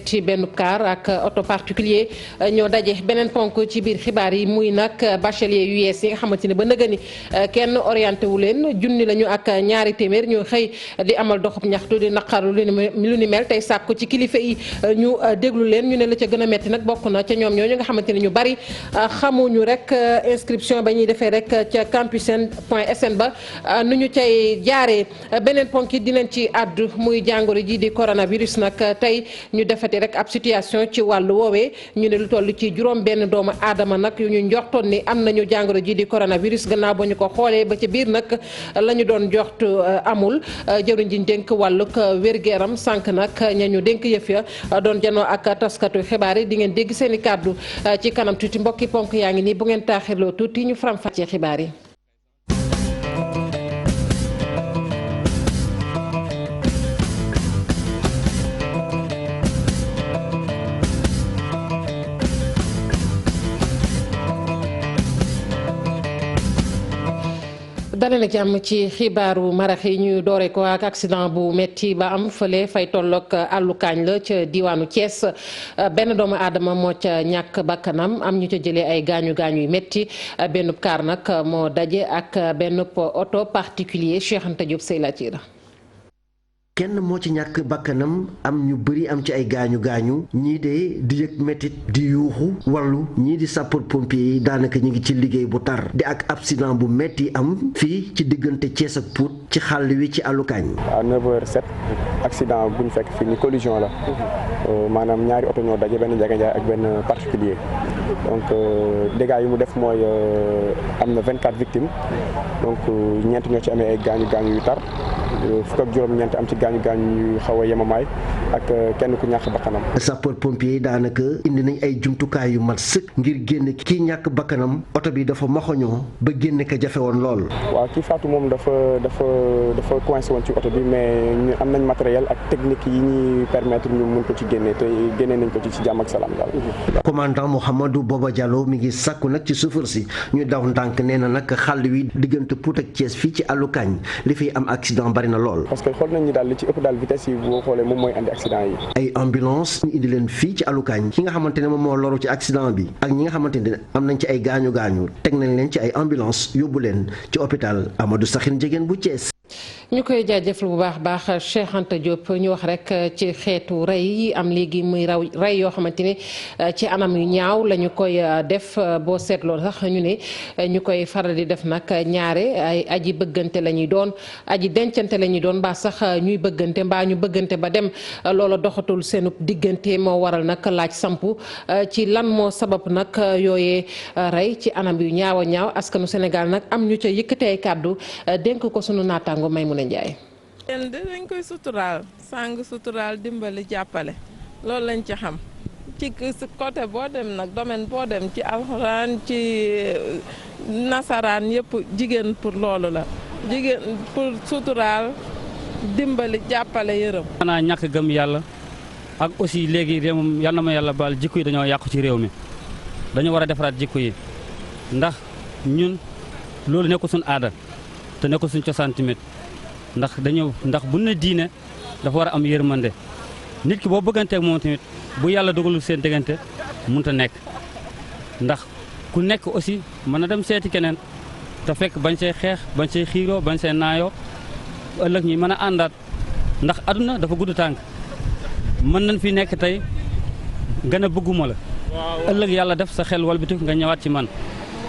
metti benn car ak auto particulier ñoo daje beneen ponk ci biir xibaar yi muy nag bachelier yu yees yi nga xamante ne ba nëgëni kenn orienté wu leen junni lañu ak ñaari téeméer ñu xëy di amal doxub ñaxtu di naqaru lu ni mel tey sàkku ci kilifa yi ñu déglu leen ñu ne la ca gën a metti nag bokk na ca ñoom ñooñu nga xamante ne ñu bari xamuñu rek inscription ba ñuy defee rek ca campusen.sn ba nu ñu cay jaaree beneen ponk yi dinañ ci àddu muy jàngoro ji di coronavirus nag tey ñu defati rek ab situation ci wàllu woowee ñu ne lu toll ci juróom benn doomu aadama nag yu ñu njortoon ni am nañu jàngoro ji di coronavirus gannaaw ba ñu ko xoolee ba ci biir nag la ñu doon joxtu amul jëwriñ ji dénk wàllug wér-gu-yaram sànq nag ña ñu dénk yëf ya doon janoo ak taskatu xibaar yi di ngeen dégg seen i kàddu ci kanam tuuti mbokki ponk yaa ngi nii bu ngeen taaxirloo tuuti ñu faram-fàccee xibaar yi. dale na jàmm ci xibaaru marax yi ñu doore ko ak accident bu metti ba am fële fay tolloog àllukaañ la ca diwaanu Thiès benn doomu aadama moo ca ñàkk bakkanam am ñu ca jëlee ay gaañu gaañu yu metti benn kaar nag moo daje ak benn auto particulier Cheikh Anta Diop Sey Latira. kenn moo ci ñàkk bakkanam am ñu bëri am ci ay gaañu gaañu ñii de di yëg métit di yuuxu wallu ñii di sapeur pompier yi daanaka ñu ngi ci liggéey bu tar di ak accident bu metti am fii ci diggante Thiès ak Pout ci xàll wi ci àllukaañ. à 9h07 accident bu ñu fekk fii ni collision la maanaam ñaari oto ñoo daje benn njaganjaay ak benn particulier donc dégâts yi mu def mooy am na 24 victimes donc ñeent ñoo ci amee ay gaañu gaañu yu tar fukk ak juróom-ñeent am ci gaañu gaañu yu xaw a yemamaay ak kenn ku ñàkk bakkanam. sapeur pompier yi daanaka indi nañ ay jumtukaay yu mat sëkk ngir génn kii ñàkk bakkanam oto bi dafa maxoñoo ba génne ko jafe woon lool. waaw kii faatu moom dafa coincé woon ci oto bi mais ñu am nañ matériel ak technique yi ñuy permettre ñu mun ko ci génne te génne nañ ko ci jàmm ak salaam daal. commandant Mouhamadou Boba Diallo mi ngi sàkku nag ci chauffeur si ñu daw ndànk nee na nag xàll wi diggante Pout ak Thiès fii ci àllukaañ li fiy am accident bari na lool. parce que xool nañ ni daal li ci ëpp daal vitesse yi boo xoolee moom mooy andi accident yi. ay ambulance ñu indi leen fii ci àllukaañ ki nga xamante ne moom moo loru ci accident bi ak ñi nga xamante ne am nañ ci ay gaañu gaañu teg nañ leen ci ay ambulance yóbbu leen ci hôpital Amadou Sakhir Ndiéguène bu Thiès. ñu koy jaajëfal bu baax Cheikh Anta Diop ñu wax rek ci xeetu rey yi am léegi muy rey yoo xamante ne ci anam yu ñaaw la ñu koy def boo seetloo sax ñu ne ñu koy faral di def nag ñaare ay aji bëggante la ñuy doon aji dencante la ñuy doon mbaa sax ñuy bëggante mbaa ñu bëggante ba dem loola doxatul seenu diggante moo waral nag laaj sampu ci lan moo sabab nag yooyee rey ci anam yu ñaaw a ñaaw askanu Sénégal nag am ñu ca yëkkatee ay kàddu dénk ko sunu naataango Maymuna Njaay. yéen dañ koy suturaal sàng suturaal dimbali jàppale loolu lañ ci xam ci côté boo dem nag domaine boo dem ci alxuraan ci nasaraan yëpp jigéen pour loolu la jigéen pour suturaal dimbali jàppale yërëm. xanaa ñàkk gëm yàlla ak aussi léegi réew mi yal na ma yàlla baal jikko yi dañoo yàqu ci réew mi dañoo war a defaraat jikko yi ndax ñun loolu nekkul suñu aada te nekkul suñu cosaan tamit ndax bu ne diine dafa war a am yërmande nit ki boo bëgganteeg moom tamit bu yàlla dogalul seen diggante mënut a nekk ndax ku nekk aussi mën na dem seeti keneen te fekk bañ see xeex bañ see xiiroo bañ see naayoo ëllëg ñi mën a àndaat ndax aduna dafa gudd tànk mën nañ fi nekk tey gën a bëgguma la ëllëg yàlla def sa xel wal bi nga ñëwaat ci man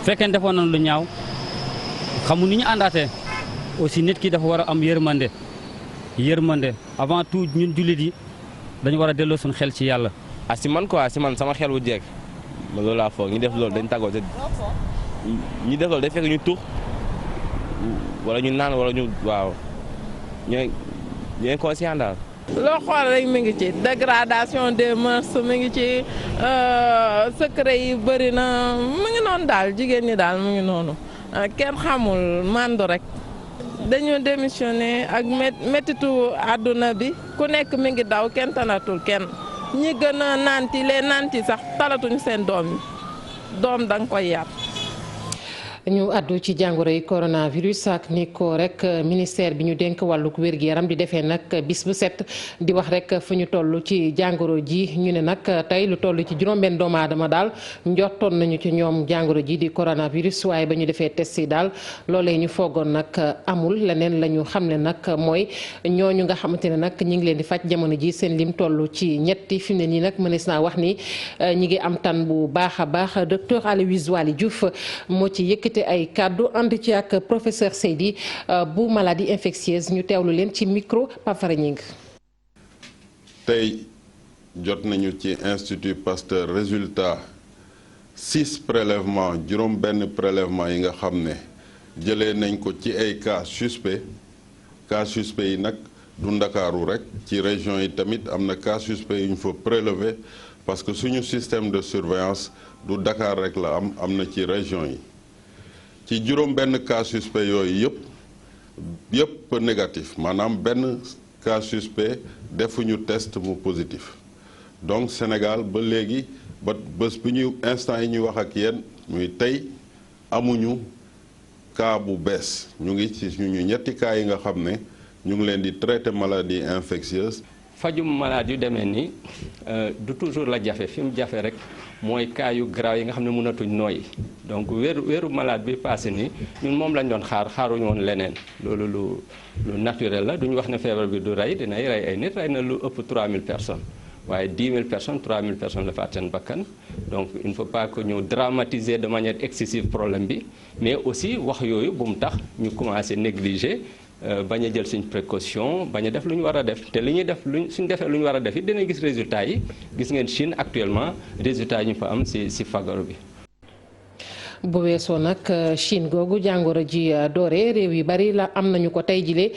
fekkee defoon nañ lu ñaaw xamu ni ñu àndaatee aussi nit ki dafa war a am yërmande avant tout ñun jullit yi dañu war a delloo suñu xel ci yàlla. si man quoi si man sama xel bu jeeg ma loolu laa foog ñu def loolu dañ tàggoo te ñu def loolu day fekk ñu tux wala ñu naan wala ñu waaw ñooy conscient daal. loo xool rek mi ngi ci dégradation des mœurs mi ngi ci secret yi bëri na mu ngi noonu daal jigéen ñi daal mu ngi noonu kenn xamul mandu rek. dañu démissionné ak méttitu àdduna bi ku nekk mi ngi daw kenn tanatul kenn ñi gën a nanti sax talatuñ seen doom yi doom danga koy yar. ñu àddu ci jàngoro yi coronavirus ak ni ko rek ministère bi ñu dénk wàllug wér-gu-yaram di defee nag bis bu set di wax rek fu ñu toll ci jàngoro ji ñu ne nag tey lu toll ci juróom-benn doomu aadama daal njortoon nañu ci ñoom jàngoro ji di coronavirus waaye ba ñu defee test yi daal loolee ñu foogoon nag amul leneen la ñu xam ne nag mooy ñooñu nga xamante ne nag ñi ngi leen di faj jamono ji seen lim toll ci ñetti fi mu ne nii nag mënees naa wax ni ñi ngi am tan bu baax a baax docteur Aloyse Waly Diouf moo ci yëkkati ay kàddu ànd ci ak professeur Seydi bu maladie infectieuse ñu teewlu leen ci micro Pafara Ñing. tey jot nañu ci Institut Pasteur résultat 6 prélèvements juróom benn prélèvement yi nga xam ne jëlee nañ ko ci ay cas suspect yi nag du Ndakaaru rek ci région yi tamit am na cas suspect yu ñu fa prélever parce que suñu système de surveillance du Dakar rek la am na ci région yi ci juróom benn cas suspect yooyu yëpp négatif maanaam benn cas suspect defuñu test mu positif donc Sénégal ba léegi ba bés bi ñu instant yi ñuy wax ak yéen muy tey amuñu cas bu bees ñu ngi ci suñu ñetti cas yi nga xam ne ñu ngi leen di traiter maladie infectieuse. fajum malade yu demee nii du toujours la jafe fi mu jafe rek mooy cas yu grave yi nga xam ne mënatuñ nooyi donc wéeru malade bi passé nii ñun moom lañ doon xaaruñu woon leneen loolu lu naturel la duñu wax ne feebar bi du rey dinay rey ay nit rey na lu ëpp 3000 personnes waaye 10 000 personnes 3000 personnes la faat seen bakkan donc il ne faut pas que ñu dramatiser de manière excessive problème bi mais aussi wax yooyu bu mu tax ñu commencé négliger bañ a jël suñ précaution bañ a def lu ñu war a def te li ñuy def suñ defee lu ñu war a def it dinañ gis résultats yi gis ngeen Chine actuellement résultats yi ñu fa am si fagaru bi. bu weesoo nag Chine googu jàngoro ji doore réew yu bari la am nañu ko tey jile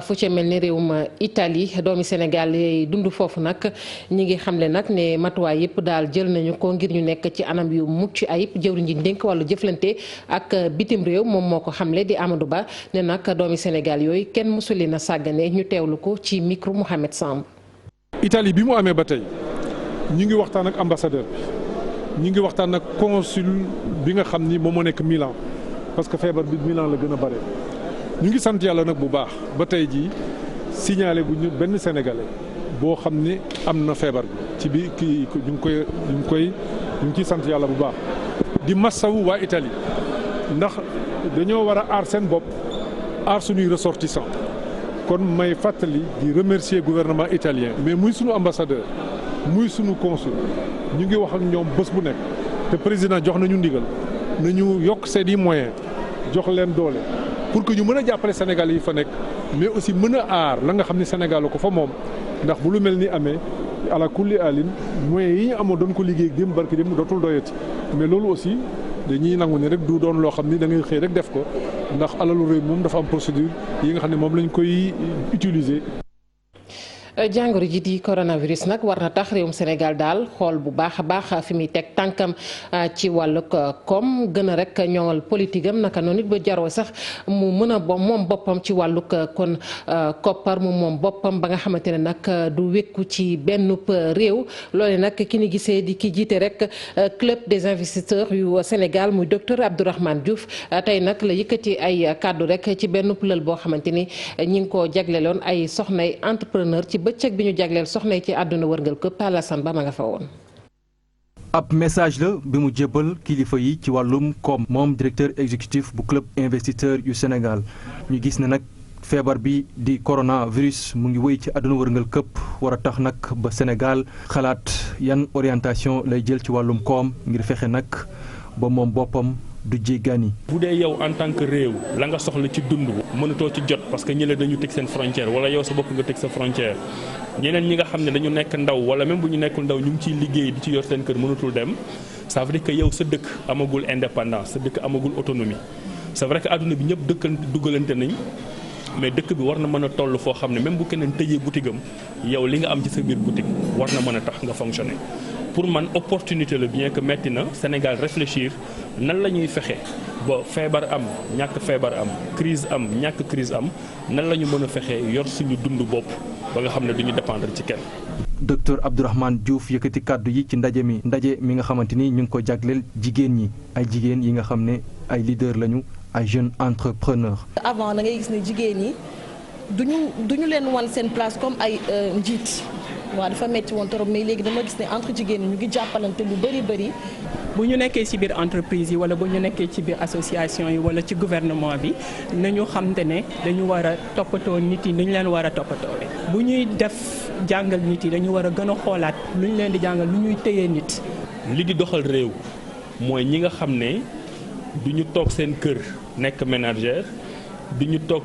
fu ca mel ni réewum Italie doomi Sénégal yi dund foofu nag ñi ngi xamle nag ne matuwaay yëpp daal jël nañu ko ngir ñu nekk ci anam yu mucc ayib jëwriñ ji dénk wàllu jëflante ak bitim réew moom moo ko xamle di Amadou Ba ne nag doomi Sénégal yooyu kenn mësu leen a sàggane ñu teewlu ko ci micro Mouhamed Samb. Italie bi mu amee ba tey ñu ngi waxtaan ak ambassadeur bi. ñu ngi waxtaan ak consul bi nga xam ni moom moo nekk Milan parce que feebar bi Milan la gën a bare ñu ngi sant yàlla nag bu baax ba tey jii signalé gu ñu benn sénégalais boo xam ne am na feebar bi ci biir kii ñu ngi ciy sant yàlla bu baax. di massawu waa Italie ndax dañoo war a aar seen bopp aar suñuy ressortissants kon may fàttali di remercier gouvernement italien mais muy sunu ambassadeur muy sunu consul. ñu ngi wax ak ñoom bés bu nekk te président jox nañu ndigal nañu yokk seeni moyens jox leen doole pour que ñu mën a jàppale Sénégal yi fa nekk mais aussi mën a aar la nga xam ne Sénégal ko fa moom ndax bu lu mel ni amee ala kulli alin moyens yi ñu amoon doon ko liggéey démb barki démb dootul doyati mais loolu aussi dañuy nangu ne rek du doon loo xam ni da ngay xëy rek def ko ndax alalu réew moom dafa am procédure yi nga xam ne moom lañ koy utiliser. jàngoro ji di coronavirus nag war na tax réewum Sénégal daal xool bu baax a baax fi muy teg tànkam ci wàllug koom gën a rek ñoŋal politique am naka noonu it ba jaroo sax mu mën a moom boppam ci wàllug kon koppar mu moom boppam ba nga xamante ne nag du wékku ci benn réew loole nag ki ni gisee di ki jiite rek club des investisseurs yu Sénégal muy docteur Abdourahmane Diouf tey nag la yëkkati ay kàddu rek ci benn lël boo xamante ni ñi ngi ko jagleeloon ay soxnay entrepreneur ci bëccëg bi ñu jagleel soxna yi ci àdduna wërngal këpp Alassane Ba ma nga fa woon. ab message la bi mu jébbal kilifa yi ci wàllum koom moom directeur exécutif bu club investisseur yu Sénégal ñu gis ne nag feebar bi di coronavirus mu ngi wéy ci àdduna wërngal këpp war a tax nag ba Sénégal xalaat yan orientation lay jël ci wàllum koom ngir fexe nag ba moom boppam du jéggaani. bu dee yow en tant que réew la nga soxla ci dund mënatoo ci jot parce que ñële dañu tëj seen frontière wala yow sa bopp nga tëj sa frontière ñeneen ñi nga xam ne dañu nekk ndaw wala même bu ñu nekkul ndaw ñu ngi ciy liggéey di ci yor seen kër mënatul dem ça veut dire que yow sa dëkk amagul indépendance sa dëkk amagul autonomie c'est vrai que adduna bi ñëpp dugalante nañ mais dëkk bi war na mën a toll foo xam ne même bu keneen tëjee boutique am yow li nga am ci sa biir boutique war na mën a tax nga fonctionner. pour man opportunité la bien que metti na Sénégal réfléchir nan la ñuy fexe ba feebar am ñàkk feebar am crise am ñàkk crise am nan la ñu mën a fexe yor suñu dund bopp ba nga xam ne duñu dépendre ci kenn. docteur Abdourahmane Diouf yëkkati kàddu yi ci ndaje mi nga xamante ni ñu ngi ko jagleel jigéen ñi ay jigéen yi nga xam ne ay leader lañu ay jeunes entrepreneurs. avant da ngay gis ne jigéen ñi duñu leen wan seen place comme ay njiit waaw dafa metti woon trop mais léegi dama gis ne entre jigéen ñi ñu ngi jàppalante lu bëri. bu ñu nekkee ci biir entreprise yi wala bu ñu nekkee ci biir association yi wala ci gouvernement bi nañu xamante ne dañu war a toppatoo nit yi ni ñu leen war a toppatoowee. bu ñuy def jàngal nit yi dañu war a gën a xoolaat lu ñu leen di jàngal lu ñuy téyee nit. li di doxal réew mooy ñi nga xam ne du ñu toog seen kër nekk ménagère du ñu toog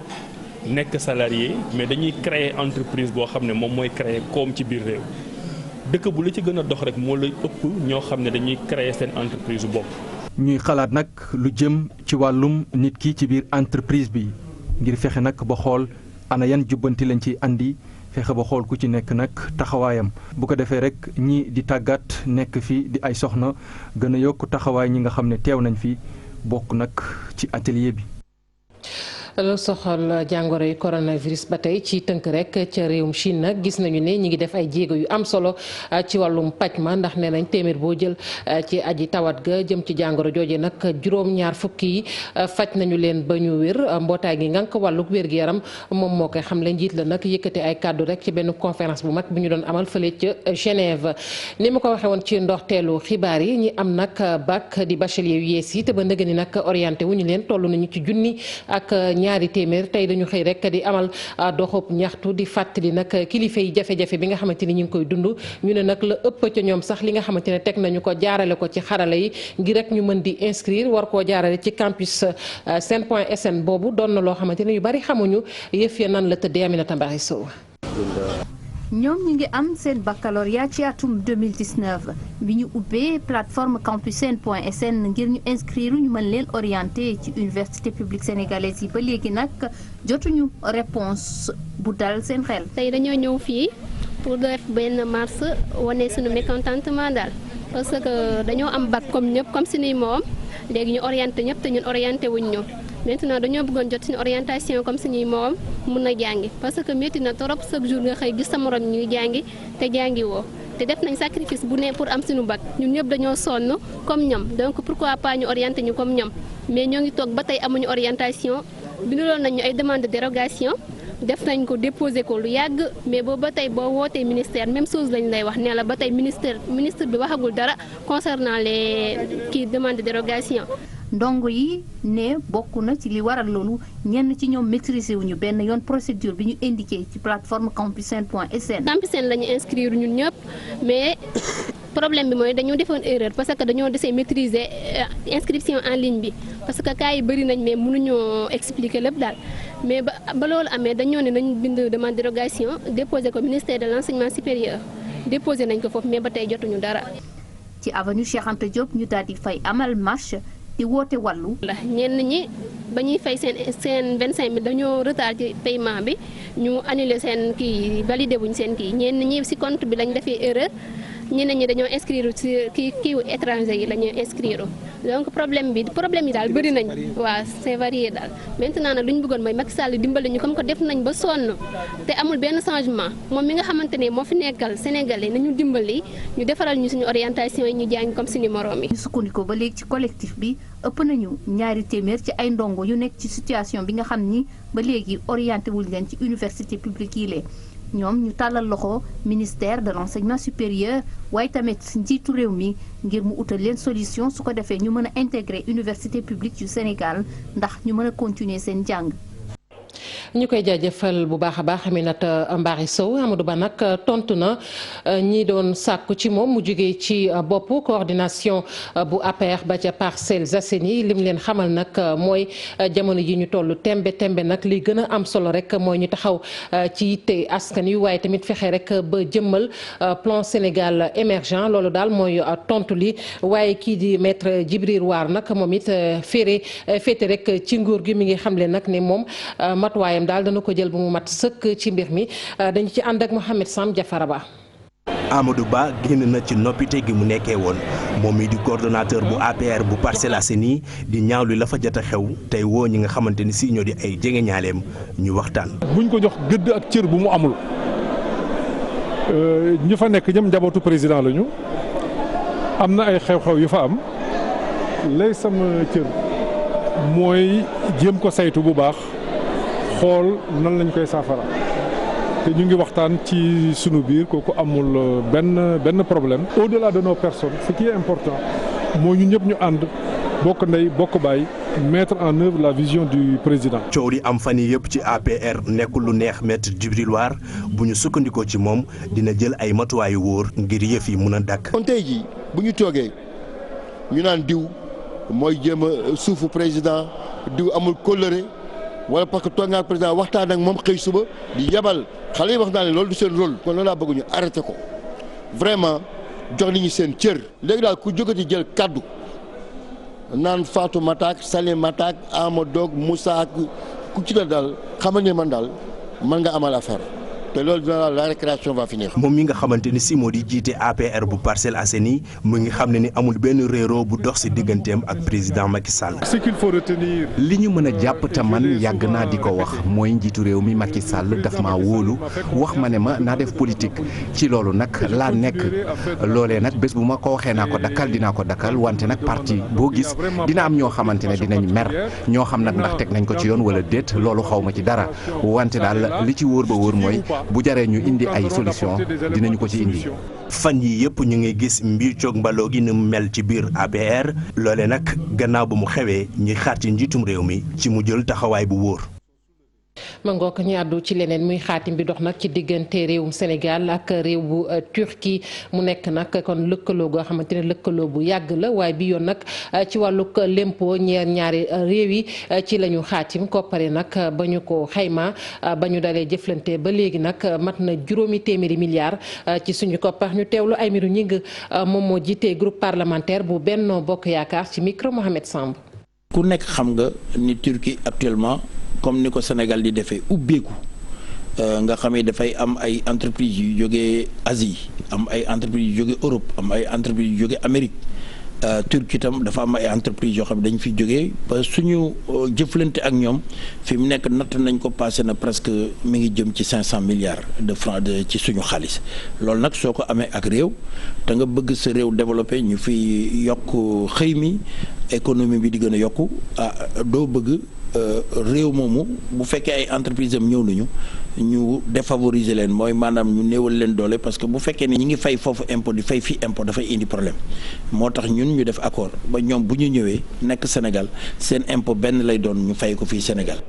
nekk salarié mais dañuy créer entreprise boo xam ne moom mooy créer koom ci biir réew. dëkk bu la ci gën a dox rek moo lay ëpp ñoo xam ne dañuy créer seen entreprise bu bopp. ñuy xalaat nag lu jëm ci wàllum nit ki ci biir entreprise bi ngir fexe nag ba xool ana yan jubbanti lañ ci andi fexe ba xool ku ci nekk nag taxawaayam bu ko defee rek ñi di tàggat nekk fi di ay soxna gën a yokk taxawaay ñi nga xam ne teew nañ fi bokk nag ci atelier bi. lu soxal jàngoro yi coronavirus ba tey ci tënk rek ca réewum Chine nag gis nañu ne ñi ngi def ay jéego yu am solo ci wàllum paj ma ndax nee nañ téeméer boo jël ci aji tawat ga jëm ci jàngoro jooje nag juróom-ñaar fukki yi faj nañu leen ba ñu wér mbootaay gi ngànk wàlluk wér-gu-yaram moom moo koy xam le njiit la nag yëkkate ay kàddu rek ci benn conférence bu mag bu ñu doon amal fële ca Genève ni ma ko waxee woon ci ndorteelu xibaar yi ñi am nag bac di bachelier yu yees yi te ba ndëgë ni nag orienté wu ñu leen toll nañu ci junni ak ñaari téeméer tey dañu xëy rek di amal doxub ñaxtu di fàttali nag kilifa yi jafe-jafe bi nga xamante ni ñu ngi koy dund ñu ne nag la ëpp ca ñoom sax li nga xamante ne teg nañu ko jaarale ko ci xarala yi ngir rek ñu mën di inscrire war koo jaarale ci campus sen.sn boobu doon na loo xamante ne yu bari xamuñu yëf ya nan la tëddee Aminata Mbaye Sow. ñoom ñu ngi am seen baccalauréat ci atum 2019 bi ñu ubbee plateforme campusen.sn ngir ñu inscrire ñu mën leen orienté ci université publique sénégalaise yi ba léegi nag jotuñu réponse bu dal seen xel. tey dañoo ñëw fii pour def benn marche wane suñu mécontentement daal parce que dañoo am bac comme ñëpp comme suñuy moom léegi ñu orienté ñëpp te ñun orienté wuñ ñu. maintenant dañoo bëggoon jot suñu orientation comme suñuy moom mun na jàngi parce que métti na trop chaque jour nga xëy gis sa morom ñuy jàngi te jàngi woo te def nañ sacrifice bu ne pour am suñu bac ñun ñëpp dañoo sonn comme ñoom donc pourquoi pas ñu orienté ñu comme ñoom mais ñoo ngi toog ba tey amuñu orientation bindaloon nañ ñu ay demande de dérogation def nañ ko déposé ko lu yàgg mais boobu ba tey boo wootee ministère même chose lañ lay wax ne la ba tey ministre bi waxagul dara concernant les kii demande de dérogation. ndongo yi ne bokk na ci li waral loolu ñenn ci ñoom maîtriser wuñu benn yoon procédure bi ñu indiqué ci plateforme campusen.sn. campusen la ñu inscrire ñun ñëpp mais problème bi mooy dañoo defoon erreur parce que dañoo desee maîtriser inscription en ligne bi parce que cas yi bëri nañ mais mënuñoo expliquer lépp daal mais ba loolu amee dañoo ne nañ bind demande dérogation déposé ko ministère de l'enseignement supérieur déposé nañ ko foofu mais ba tey jotuñu dara. ci avenue Cheikh Anta Diop ñu daal di fay amal marche. di woote wàllu. ñenn ñi ba ñuy fay seen 25 000 dañoo retard ci paiement bi ñu annulé seen kii validé wuñ seen kii ñenn ñi ci compte bi lañ defee erreur ñeneen ñi dañoo inscrire ci kiiwu étranger yi la ñuy inscrire donc problème yi daal bëri nañ waaw c'est varié daal maintenant nag lu ñu bëggoon mooy Macky Sall dimbali ñu comme que def nañ ba sonn te amul benn changement moom mi nga xamante ne moo fi nekkal Sénégalais nañu dimbali ñu defaral ñu suñu orientation yi ñu jàng comme suñu moroom yi. ñu sukkandiku ba léegi ci collectif bi ëpp nañu ñaari téeméer ci ay ndongo yu nekk ci situation bi nga xam ni ba léegi orienté wul leen ci université publique yi lee ñoom ñu tàllal loxo ministère de l'enseignement supérieur waaye tamit njiitu réew mi ngir mu utal leen solution su ko defee ñu mën a intégrer université publique yu Sénégal ndax ñu mën a continuer seen jàng. ñu koy jaajëfal bu baax a baax Aminata Mbaye Sow Amadou Ba nag tontu na ñi doon sàkku ci moom mu jógee ci bopp coordination bu APR ba ca Parcelles Assainies lim leen xamal nag mooy jamono ji ñu toll tembe nag li gën a am solo rek mooy ñu taxaw ci yitte askan wi waaye tamit fexe rek ba jëmmal plan Sénégal émergent loolu daal mooy tontu li waaye kii di maître Djibril War nag moom it féete rek ci nguur gi mi ngi xamle nag ne moom matuwaayam daal dana ko jël bu mu mat sëkk ci mbir mi dañu ci ànd ak Mohamed Sam Diafara Ba. Amadou Ba génn na ci noppite gi mu nekkee woon moom mi di coordonnateur bu APR bu Parcelles Assainies di ñaawlu la fa jot a xew tey woo ñi nga xamante ni si ñoo di ay jegeñaaleem ñu waxtaan. buñ ko jox gëdd ak cër bu mu amul ñi fa nekk ñëm njabootu président lañu am na ay xew-xew yu fa am lay sama cër mooy jéem ko saytu bu baax xool nan lañ koy saafara te ñu ngi waxtaan ci sunu biir kooku amul benn problème. Au-delà de nos personnes ce qui est important mooy ñu ñëpp ñu ànd bokk ndey bokk baay mettre en œuvre la vision du président. coow li am fan yii yëpp ci APR nekkul lu neex Maître Djibril War bu ñu sukkandikoo ci moom dina jël ay matuwaayu wóor ngir yëf yi mun a dakk. kon tey jii bu ñu toogee ñu naan diw mooy jéem a suufu président diw amul kóllëre wala parce que toog naa président waxtaan ak moom xëy suba di yabal xale yi wax naa ne loolu du seen rôle. kon loolu laa bëgg ñu arrêté ko vraiment jox nit ñi seen cër. léegi daal ku jógati jël kaddu. naan Fatou Matak Salim Matak Amadou Moussa ak ku ci la daal xamal ne man daal mën nga amal affaire te loolu dina la récréation va finir. moom mi nga xamante ni si moo di jiite APR bu Parcelles Assainies mu ngi xam ne ni amul benn réeroo bu dox si digganteem ak président Macky Sall. ce qu'il faut retenir. li ñu mën a jàpp te man yàgg naa di ko wax mooy njiitu réew mi Macky Sall daf maa wóolu wax ma ne ma naa def politique ci loolu nag laa nekk loolee nag bés bu ma ko waxee naa ko dakkal dinaa ko dakkal wante nag parti boo gis dina am ñoo xamante ne dinañ mer ñoo xam nag ndax teg nañ ko ci yoon wala déet loolu xaw ma ci dara wante daal li ci wóor ba wóor mooy. bu jaree ñu indi ay solution dinañu ko ci indi. fan yi yëpp ñu ngi gis mbir coog mbaloo gi ni mu mel ci biir APR loole nag gannaaw ba mu xewee ñuy xaar ci njiitum réew mi ci mu jël taxawaay bu wóor. ma ngoog ñu àddu ci leneen muy xaatim bi dox nag ci diggante réewum Sénégal ak réew bu Turquie mu nekk nag kon lëkkaloo goo xamante ne lëkkaloo bu yàgg la waaye bi yoon nag ci wàllug lempo ñaari réew yi ci la ñu xaatim koppare nag ba ñu ko xayma ba ñu dalee jëflante ba léegi nag mat na juróomi téeméeri milliards ci suñu koppar ñu teewlu Aymérou Gningue moom moo jiite groupe parlementaire bu Benno Bokk Yaakaar ci micro Mohamed Samb. ku nekk xam nga ni Turquie actuellement. comme ni ko Sénégal di defee ubbeeku nga xam ne dafay am ay entreprises yu jógee Asie am ay entreprises yu jógee Europe am ay entreprises yu jógee Amérique Turquie itam dafa am ay entreprises yoo xam ne dañ fi jógee ba suñu jëflante ak ñoom fi mu nekk natt nañ ko passé na presque mi ngi jëm ci 500 milliards de francs ci suñu xaalis loolu nag soo ko amee ak réew te nga bëgg sa réew développé ñu fi yokk xëy mi économie bi di gën a yokku doo bëgg. réew moomu bu fekkee ay entreprise am ñëw nañu ñu défavoriser leen mooy maanaam ñu néewal leen doole parce que bu fekkee ni ñi ngi fay foofu impôt di fay fii impôt dafay indi problème moo tax ñun ñu def accord ba ñoom bu ñu ñëwee nekk Sénégal seen impôt benn lay doon ñu fay ko fii Sénégal.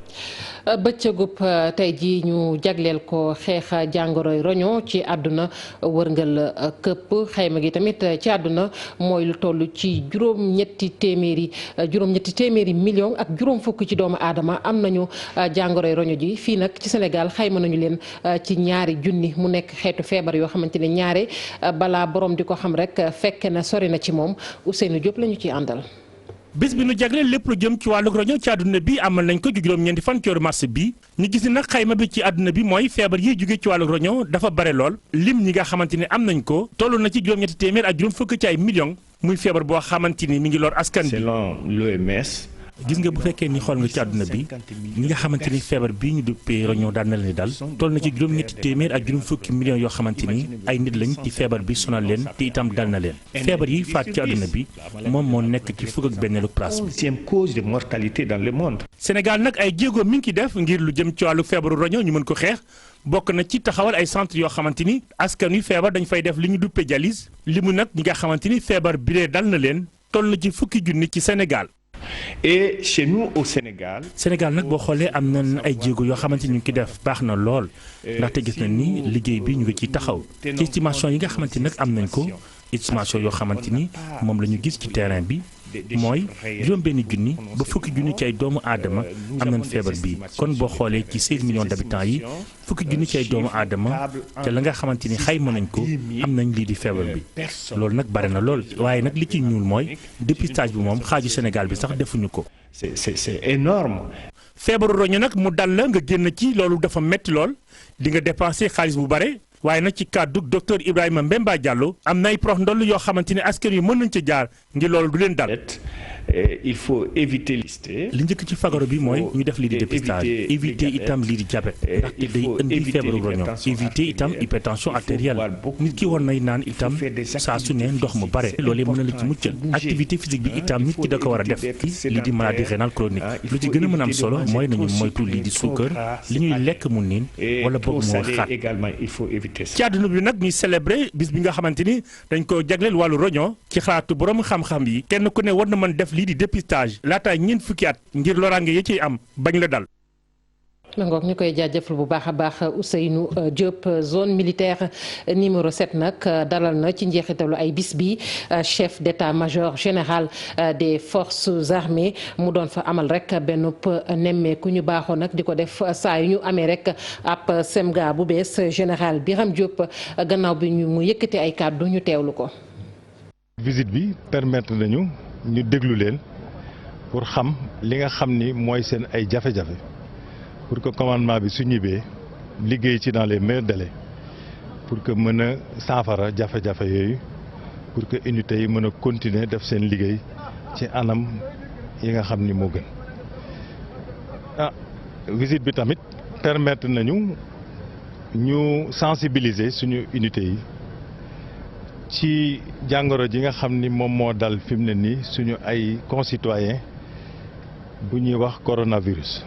bëccëgub tey jii ñu jagleel ko xeex jàngoroy roño ci àdduna wërngal këpp xayma gi tamit ci àdduna mooy lu toll ci juróom-ñetti téeméeri million ak juróom fukk ci doomu aadama am nañu jàngoroy roño ji fii nag ci Sénégal xayma nañu leen ci 2,000 mu nekk xeetu feebar yoo xamante ne ñaare balaa borom di ko xam rek fekk na sori na ci moom Ousseynou Diop lañu ci àndal. bés bi nu jagleel lépp lu jëm ci wàllu roño ci àdduna bi amal nañ ko ci juróom-ñeenti fan ci weeru mars bi ñu gis ni nag xayma bi ci àdduna bi mooy feebar yiy jóge ci wàllu roño dafa bare lool lim ñi nga xamante ni am nañ ko toll na ci juróom-ñetti téeméer ak juróom fukk ci ay millions muy feebar boo xamante ni mi ngi lor askan bi. selon l'OMS. gis nga bu fekkee ni xool nga ci àdduna bi ñi nga xamante ni feebar bii ñu duppee roño daan na leen dal toll na ci juróom-ñetti téeméer ak juróom fukki millions yoo xamante ni ay nit lañ ci feebar bi sonal leen te itam dal na leen feebar yi faat ci àdduna bi moom moo nekk ci fukk ak benneelu place bi. Deuxième cause de mortalité dans le monde. Sénégal nag ay jéego mi ngi ki def ngir lu jëm ci wàllu feebaru roño ñu mën ko xeex bokk na ci taxawal ay centre yoo xamante ni askan wi feebar dañ fay def li ñu duppee dialyse li mu nag ñi nga xamante ni feebar bi lee dal na leen toll na ci fukki junni ci Sénégal. Et chez nous au Sénégal. Sénégal nag boo xoolee am na ay jéego yoo xamante ni ñu ngi ki def baax na lool ndaxte gis nañ ni liggéey bi ñu ngi ciy taxaw ci estimation yi nga xamante ni nag am nañ ko estimation yoo xamante ni moom la ñu gis ci terrain bi mooy juróom-benn junni ba fukki junni ci ay doomu aadama am nañ feebar bi kon boo xoolee ci 16 millions d'habitants yi fukki junni ci ay doomu aadama te la nga xamante ni xayma nañ ko am nañ lii di feebar bi loolu nag bare na lool waaye nag li ci ñuul mooy dépistage bi moom xaaju Sénégal bi sax defuñu ko. c'est énorme. feebaru roño nag mu dal la nga génn ci loolu dafa metti lool di nga dépenser xaalis bu bare. waaye nag ci kàddu docteur Ibrahima Mbemba Diallo am na ay prox ndoll yoo xamante ne askan wi mën nañ ca jaar ngir loolu du leen dal. il faut éviter lister. li njëkk ci fagaru bi mooy ñu def lii di dépistage éviter itam lii di diabète ndaxte day indi feebaru roño éviter itam hypertension artérielle nit ki war nay naan itam saa su ne ndox mu bare loolee mën na la ci muccal activité physique bi itam nit ki da ko war a def lii di maladie rénale chronique lu ci gën a mën a am solo mooy nañu moytu lii di suukar li ñuy lekk mu niin wala boog moo xaat ci àdduna bi nag ñuy célébrer bis bi nga xamante ni dañ ko jagleel wàllu roño ci xalaatu borom xam-xam yi kenn ku ne war na mën def lii di dépistage laata ñeent fukki at ngir loraange yi ciy am bañ la dal. nangook ñu koy jaajëfal bu baax a baax Ousseynou Diop zone militaire numéro 7 nag dalal na ci njeexitalu ay bis bi chef d'état-major général des forces armées mu doon fa amal rek benn nemmeeku ñu baaxoo nag di ko def saa yu ñu amee rek ab semga bu bees général Birame Diop gannaaw bi mu yëkkati ay kàddu ñu teewlu ko. visite bi permettre nañu ñu déglu leen pour xam li nga xam ni mooy seen ay jafe-jafe. pour que commandement bi su ñibbee liggéey ci dans les meilleurs délais pour que mën a saafara jafe-jafe yooyu pour que unités yi mën a continuer def seen liggéey ci anam yi nga xam ni moo gën visite bi tamit permettre nañu ñu sensibiliser suñu unités yi ci jàngoro ji nga xam ni moom moo dal fi mu ne nii suñu ay concitoyens bu ñuy wax coronavirus.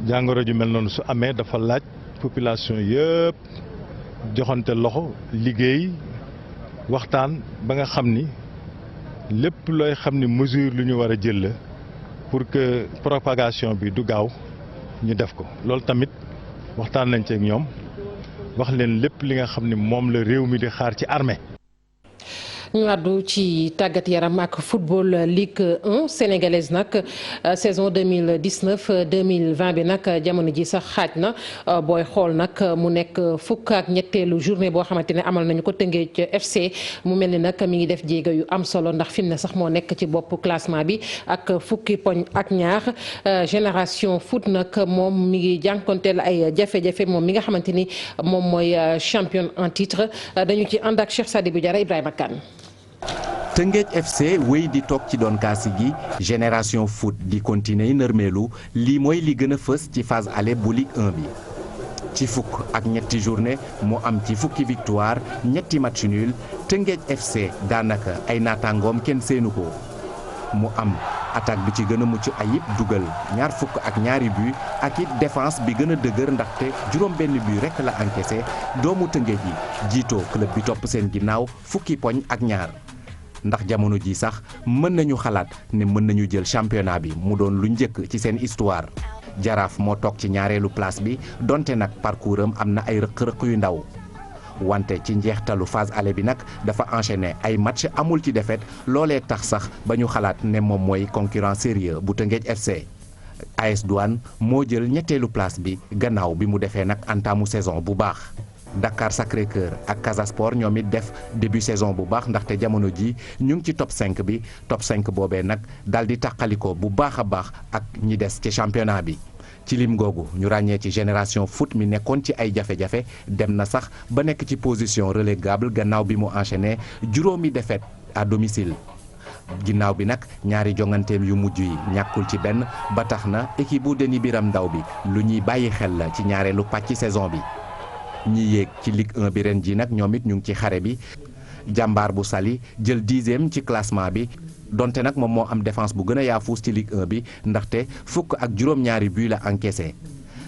jàngoro ju mel noonu su amee dafa laaj population yëpp joxante loxo liggéey waxtaan ba nga xam ni lépp looy xam ni mesure lu ñu war a jël la pour que propagation bi du gaaw ñu def ko loolu tamit waxtaan nañ ci ak ñoom wax leen lépp li nga xam ni moom la réew mi di xaar ci armée. ñu àddu ci tàggat yaram ak football Ligue 1 sénégalaise nag saison 2019-2020 bi nag jamono ji sax xaaj na booy xool nag mu nekk fukk ak ñetteelu journée boo xamante ne amal nañu ko Teungueth FC mu mel ni nag mi ngi def jéego yu am solo ndax fi mu ne sax moo nekk ci bopp classement bi ak fukki poñ ak ñaar Génération Foot nag moom mi ngi jànkonteel ay jafe-jafe moom mi nga xamante ni moom mooy champion en titre dañu ci ànd ak Cheikh Sadibou Diarra Ibrahima Kane. Teungueth FC wéy di toog ci doon kaasi gi Génération Foot di continuer nërmeelu lii mooy li gën a fës ci phase aller bu Ligue 1 bi ci fukk ak ñetti journée mu am ci fukki victoire ñetti match nul Teungueth FC daanaka ay naataangoom kenn seenu ko mu am attaque bi ci gën a mucc ayib dugal ñaar fukk ak ñaari but ak it défense bi gën a dëgër ndaxte juróom benn but rekk la encaissé doomu Teungueth yi jiitoo club bi topp seen ginnaaw fukki poñ ak ñaar ndax jamono ji sax mën nañu xalaat ne mën nañu jël championnat bi mu doon lu njëkk ci seen histoire Jaraaf moo toog ci ñaareelu place bi donte nag parcours am na ay rëq-rëq yu ndaw wante ci njeextalu phase aller bi nag dafa enchaîner ay match amul ci défaite loolee tax sax ba ñu xalaat ne moom mooy concurrent sérieux bu Teungueth FC AS Douane moo jël ñetteelu place bi gannaaw bi mu defee nag entamu saison bu baax Dakar Sacré-Cœur ak Casa Sport ñoom it def début saison bu baax ndaxte jamono ji ñu ngi ci top 5 bi top 5 boobee nag daal di tàqaliko bu baax a baax ak ñi des ci championnat bi ci lim googu ñu ràññee ci Génération Foot mi nekkoon ci ay jafe-jafe dem na sax ba nekk ci position relégable gannaaw bi mu enchaîné juróomi défaite à domicile ginnaaw bi nag ñaari jonganteem yu mujj yi ñàkkul ci benn ba tax na équipe bu Denis Biram Ndaw bi lu ñuy bàyyi xel la ci ñaareelu pàcc saison bi ñi yéeg ci Ligue 1 bi ren ji nag ñoom it ñu ngi ci xare bi jàmbaar bu Saly jël 10e ci classement bi donte nag moom moo am défense bu gën a yaafuus ci Ligue 1 bi ndaxte fukk ak juróom-ñaari but la encaissé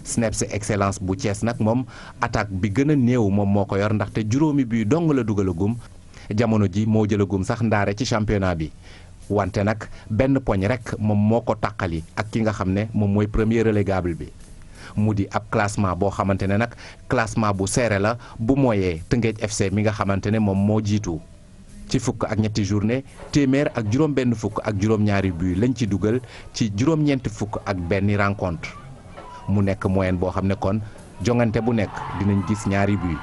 Snaps Excellence bu Thiès nag moom attaque bi gën a néew moom moo ko yor ndaxte juróomi but dong la dugalagum jamono ji moo jëlagum sax ndaare ci championnat bi wante nag benn poñ rek moom moo ko tàqali ak ki nga xam ne moom mooy premier relégable bi mu di ab classement boo xamante ne nag classement bu serré la bu mooyee Teungueth FC mi nga xamante ne moom moo jiitu ci fukk ak ñetti journée téeméer ak juróom benn fukk ak juróom-ñaari but lañ ci dugal ci juróom-ñeenti fukk ak benn rencontre mu nekk moyenne boo xam ne kon jongante bu nekk dinañ gis ñaari but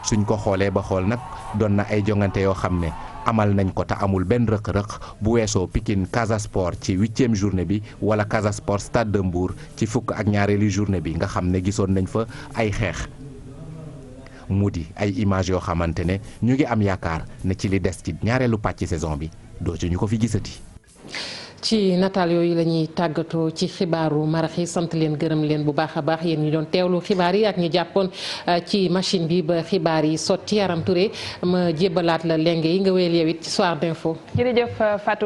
suñ ko xoolee ba xool nag doon na ay jongante yoo xam ne amal nañ ko te amul benn rëq-rëq bu weesoo Pikine Casa Sport ci 8e journée bi wala Casa Sport Stade de Mbour ci fukk ak ñaareelu journée bi nga xam ne gisoon nañ fa ay xeex mu di ay image yoo xamante ne ñu ngi am yaakaar ne ci li des ci ñaareelu pàcc saison bi dootu ñu ko fi gisati. ci nataal yooyu la ñuy tàggatoo ci xibaaru marax yi sant leen gërëm leen bu baax a baax yéen ñi doon teewlu xibaar yi ak ñi jàppoon ci machine bi ba xibaar yi sotti Yaram Touré ma jébbalaat la lenge yi nga wéyal yow it ci Soir d'info. jërëjëf Fatou.